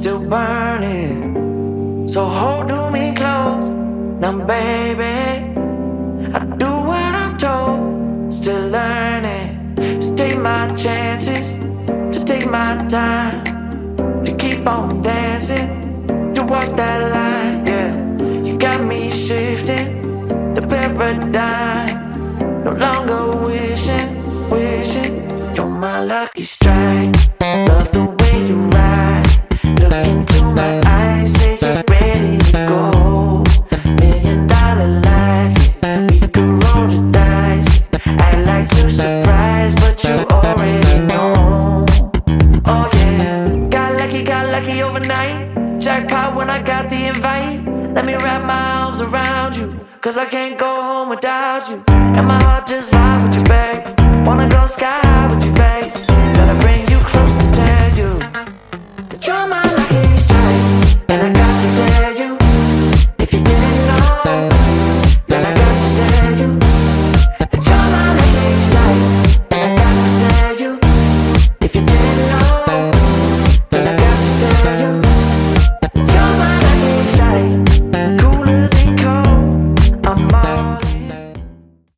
still burning. So hold me close, now baby. I do what I'm told, still learning to take my chances, to take my time, to keep on dancing, to walk that line, yeah. You got me shifting the paradigm, no longer wishing, you're my lucky strike. Love the way you ride, look into my eyes, say you're ready to go. $1 million life, yeah. We could roll the dice, act like you're surprised, but you already know. Oh yeah, got lucky overnight. Jackpot when I got the invite. Let me wrap my arms around you, 'cause I can't go home without you.